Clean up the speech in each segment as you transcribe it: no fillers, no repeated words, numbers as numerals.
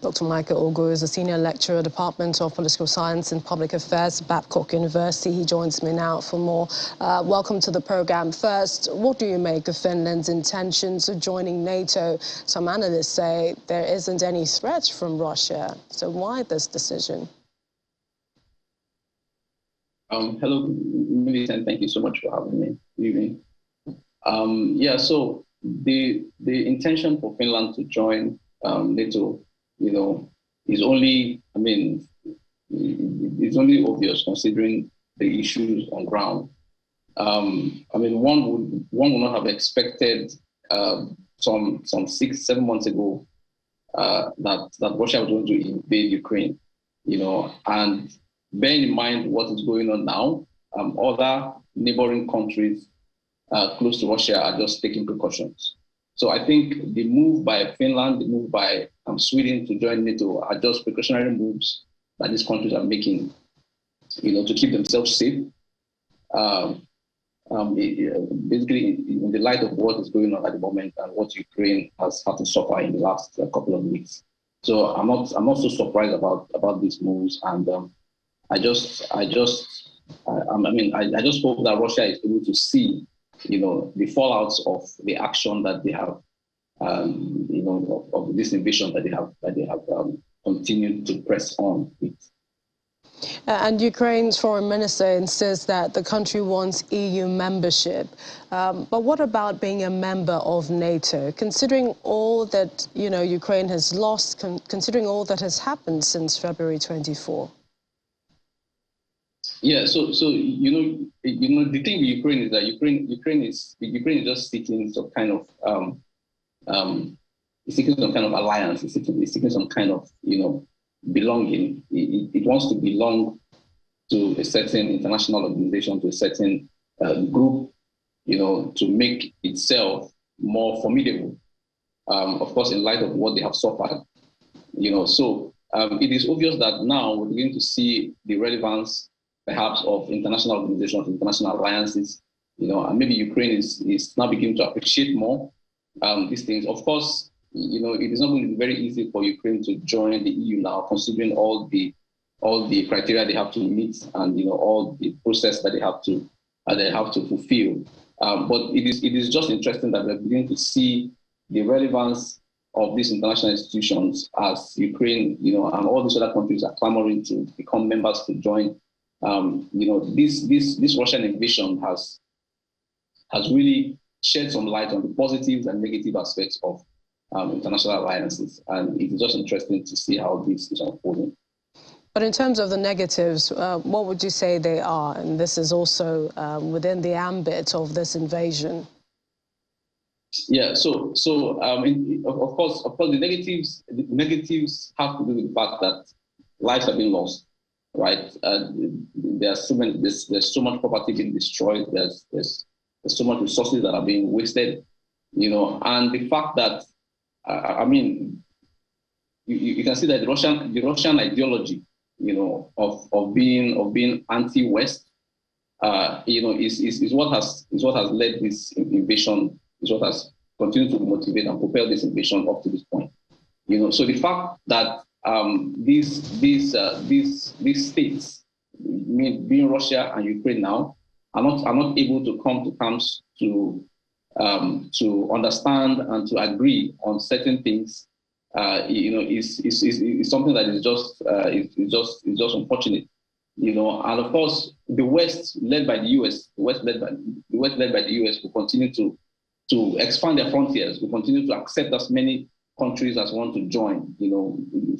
Dr. Michael Ogu is a senior lecturer at the Department of Political Science and Public Affairs, Babcock University. He joins me now for more. Welcome to the program. First, what do you make of Finland's intentions of joining NATO? Some analysts say there isn't any threat from Russia. So why this decision? Hello, Millicent. Thank you so much for having me. Good evening. Yeah, so the intention for Finland to join NATO, is only, it's only obvious considering the issues on ground. One would not have expected some 6-7 months ago that Russia was going to invade Ukraine, and bearing in mind what is going on now, other neighboring countries close to Russia are just taking precautions. So I think the move by Finland, the move by Sweden to join NATO are just precautionary moves that these countries are making, to keep themselves safe. Basically, in the light of what is going on at the moment and what Ukraine has had to suffer in the last couple of weeks. So I'm not so surprised about these moves, and I just hope that Russia is able to see, the fallouts of the action that they have, of this invasion that they have continued to press on with. And Ukraine's foreign minister insists that the country wants EU membership. But what about being a member of NATO? Considering all that, Ukraine has lost, considering all that has happened since February 24? Yeah, so the thing with Ukraine is that Ukraine is just seeking some kind of alliance. It's seeking some kind of belonging. It wants to belong to a certain international organization, to a certain group, to make itself more formidable. Of course, in light of what they have suffered, So it is obvious that now we're beginning to see the relevance, perhaps, of international organizations, international alliances, and maybe Ukraine is now beginning to appreciate more these things. Of course, it is not going to be very easy for Ukraine to join the EU now, considering all the criteria they have to meet and all the process that they have to fulfill. But it is just interesting that we're beginning to see the relevance of these international institutions as Ukraine, and all these other countries are clamoring to become members to join. This Russian invasion has really shed some light on the positives and negative aspects of international alliances, and it is just interesting to see how this is unfolding. But in terms of the negatives, what would you say they are? And this is also within the ambit of this invasion. Yeah. So of course, the negatives have to do with the fact that lives have been lost. Right, there's so much property being destroyed. There's so much resources that are being wasted, and the fact that you can see that the Russian ideology, of being anti-West, is what has led this invasion, is what has continued to motivate and propel this invasion up to this point. So the fact that these states, being Russia and Ukraine now, are not able to come to terms to understand and to agree on certain things, is something that is just unfortunate, and of course the West led by the US, led by the US will continue to expand their frontiers, will continue to accept as many countries as want to join,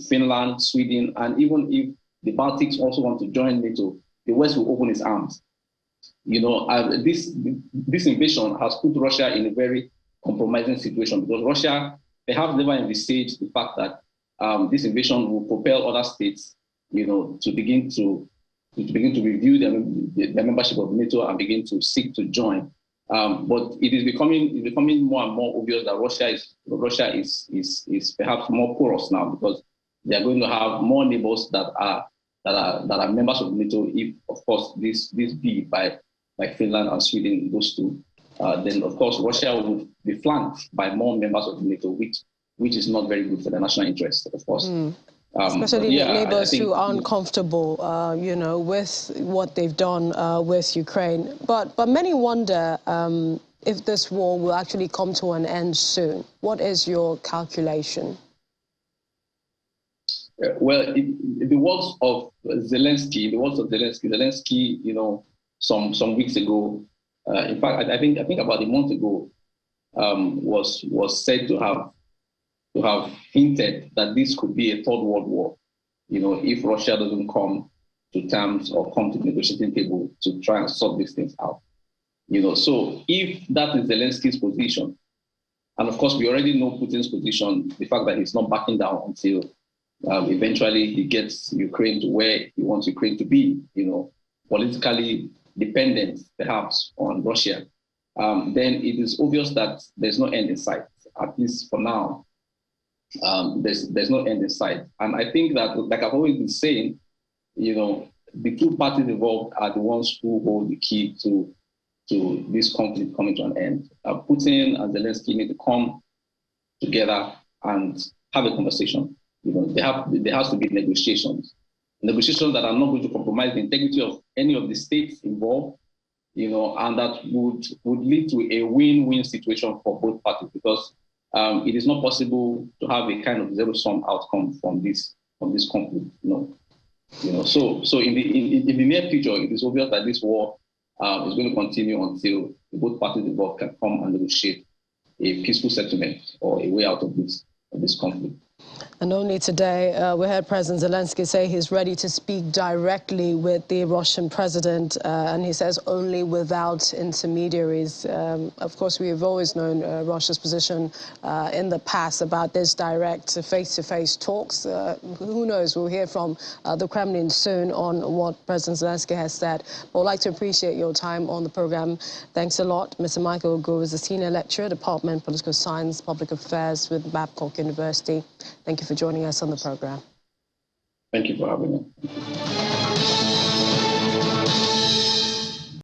Finland, Sweden, and even if the Baltics also want to join NATO, the West will open its arms. This invasion has put Russia in a very compromising situation, because Russia, they have never envisaged the fact that this invasion will propel other states, to begin to review their membership of NATO and begin to seek to join. But it is becoming more and more obvious that Russia is perhaps more porous now, because they are going to have more neighbors that are members of NATO. If, of course, this be by Finland and Sweden, those two, then of course Russia will be flanked by more members of NATO, which which is not very good for the national interest, of course. Especially neighbors who aren't comfortable, you know, with what they've done with Ukraine. But many wonder if this war will actually come to an end soon. What is your calculation? Well, the words of Zelensky, you know, some weeks ago, in fact, I think about a month ago, was said to have hinted that this could be a third world war, you know, if Russia doesn't come to terms or come to the negotiating table to try and sort these things out. You know, so if that is Zelensky's position, and of course we already know Putin's position, the fact that he's not backing down until eventually he gets Ukraine to where he wants Ukraine to be, you know, politically dependent perhaps on Russia, then it is obvious that there's no end in sight, at least for now. There's no end in sight. And I think that, like I've always been saying, you know, the two parties involved are the ones who hold the key to this conflict coming to an end. Putin and Zelensky need to come together and have a conversation. You know, there has to be negotiations that are not going to compromise the integrity of any of the states involved, you know, and that would lead to a win-win situation for both parties, because it is not possible to have a kind of zero-sum outcome from this conflict. You know. So in the near future, it is obvious that this war is going to continue until both parties involved can come and negotiate a peaceful settlement or a way out of this conflict. And only today, we heard President Zelensky say he's ready to speak directly with the Russian president, and he says only without intermediaries. Of course, we have always known Russia's position in the past about this direct face-to-face talks. Who knows? We'll hear from the Kremlin soon on what President Zelensky has said. But I'd like to appreciate your time on the program. Thanks a lot. Mr. Michael Ogu is a senior lecturer, Department of Political Science, Public Affairs with Babcock University. Thank you for joining us on the program. Thank you for having me.